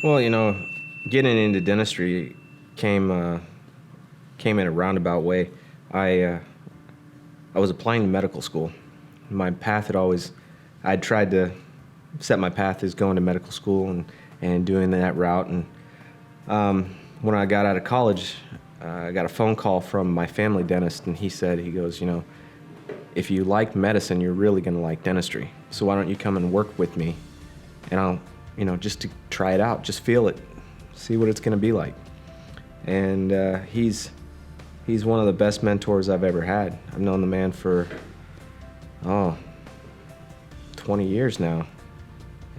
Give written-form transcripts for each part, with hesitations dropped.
Well, getting into dentistry came came in a roundabout way. I uh, I was applying to medical school. My path had always I'd tried to set my path as going to medical school and doing that route. And when I got out of college, I got a phone call from my family dentist, and he goes, if you like medicine, you're really going to like dentistry. So why don't you come and work with me, and I'll, just to try it out, just feel it, see what it's going to be like. And he's one of the best mentors I've ever had. I've known the man for 20 years now,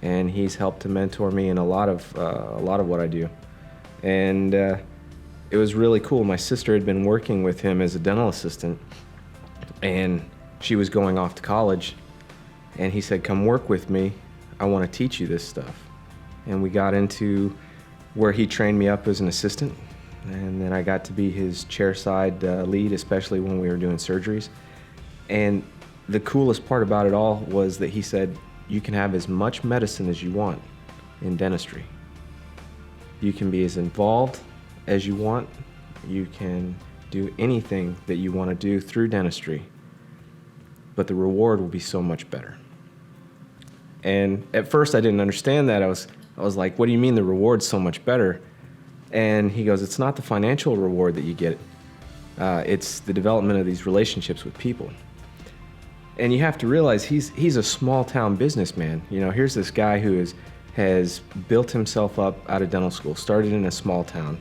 and he's helped to mentor me in a lot of what I do. And it was really cool. My sister had been working with him as a dental assistant, and she was going off to college, and he said, come work with me. I want to teach you this stuff. And we got into where he trained me up as an assistant, and then I got to be his chairside lead, especially when we were doing surgeries. And the coolest part about it all was that he said, you can have as much medicine as you want in dentistry. You can be as involved as you want. You can do anything that you want to do through dentistry, but the reward will be so much better. And at first I didn't understand that. I was like, what do you mean the reward's so much better? And he goes, it's not the financial reward that you get. It's the development of these relationships with people. And you have to realize he's a small town businessman. Here's this guy who has built himself up out of dental school, started in a small town,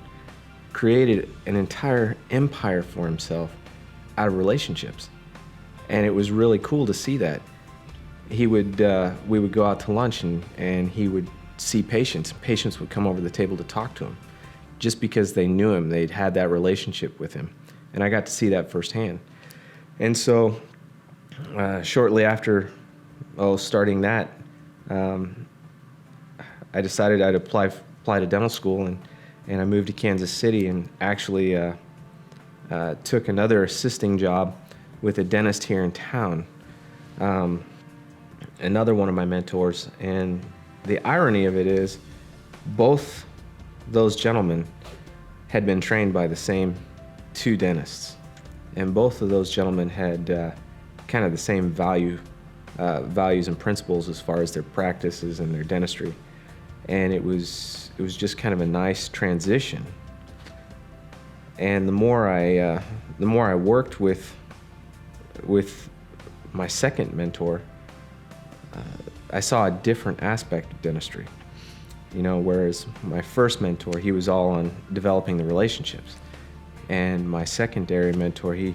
created an entire empire for himself out of relationships. And it was really cool to see that. We would go out to lunch, and he would see patients. Patients would come over the table to talk to him just because they knew him. They'd had that relationship with him. And I got to see that firsthand. And so shortly after starting that, I decided I'd apply to dental school, and I moved to Kansas City, and actually took another assisting job with a dentist here in town, another one of my mentors. And the irony of it is, both those gentlemen had been trained by the same two dentists, and both of those gentlemen had kind of the same values and principles as far as their practices and their dentistry. And it was just kind of a nice transition. And the more I worked with my second mentor, I saw a different aspect of dentistry. Whereas my first mentor, he was all on developing the relationships, and my secondary mentor, he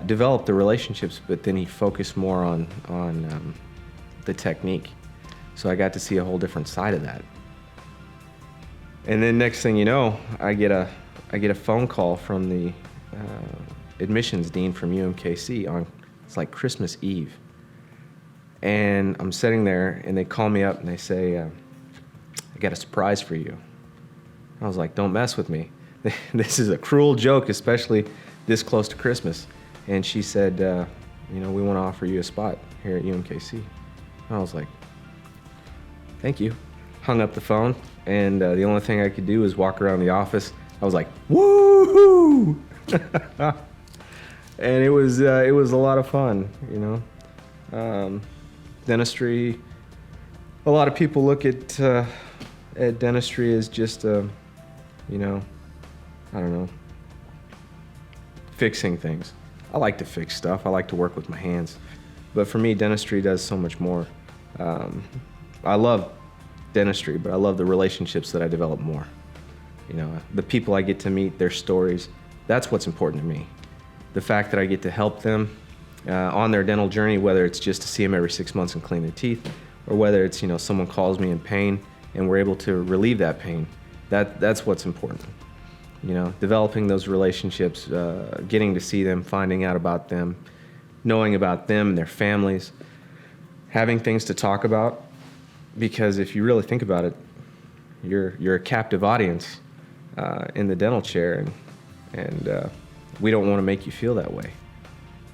developed the relationships, but then he focused more on the technique. So I got to see a whole different side of that. And then next thing you know, I get a phone call from the admissions dean from UMKC on, it's like Christmas Eve. And I'm sitting there, and they call me up and they say, I got a surprise for you. I was like, don't mess with me. This is a cruel joke, especially this close to Christmas. And she said, we want to offer you a spot here at UMKC. I was like, thank you. Hung up the phone, and the only thing I could do was walk around the office. I was like, woo-hoo! And it was a lot of fun, Dentistry, a lot of people look at dentistry as just I don't know, fixing things. I like to fix stuff. I like to work with my hands. But for me, dentistry does so much more. I love dentistry, but I love the relationships that I develop more. The people I get to meet, their stories, that's what's important to me. The fact that I get to help them on their dental journey, whether it's just to see them every 6 months and clean their teeth, or whether it's, someone calls me in pain and we're able to relieve that pain, that's what's important. Developing those relationships, getting to see them, finding out about them, knowing about them and their families, having things to talk about. Because if you really think about it, you're a captive audience in the dental chair, and we don't want to make you feel that way.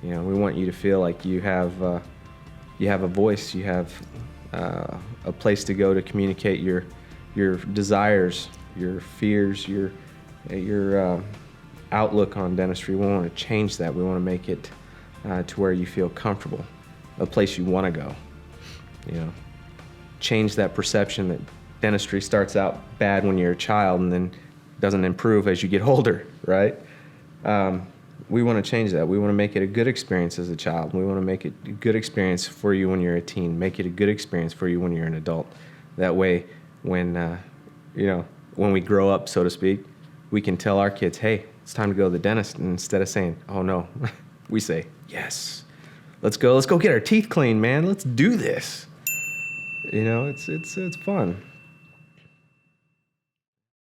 We want you to feel like you have a voice, you have a place to go to communicate your your desires, your fears, your outlook on dentistry. We want to change that. We want to make it to where you feel comfortable, a place you want to go. You know, change that perception that dentistry starts out bad when you're a child and then doesn't improve as you get older, right? We want to change that. We want to make it a good experience as a child. We want to make it a good experience for you when you're a teen. Make it a good experience for you when you're an adult. That way, when when we grow up, so to speak, we can tell our kids, "Hey, it's time to go to the dentist." And instead of saying, "Oh no," we say, "Yes, let's go. Let's go get our teeth cleaned, man. Let's do this." You know, it's fun.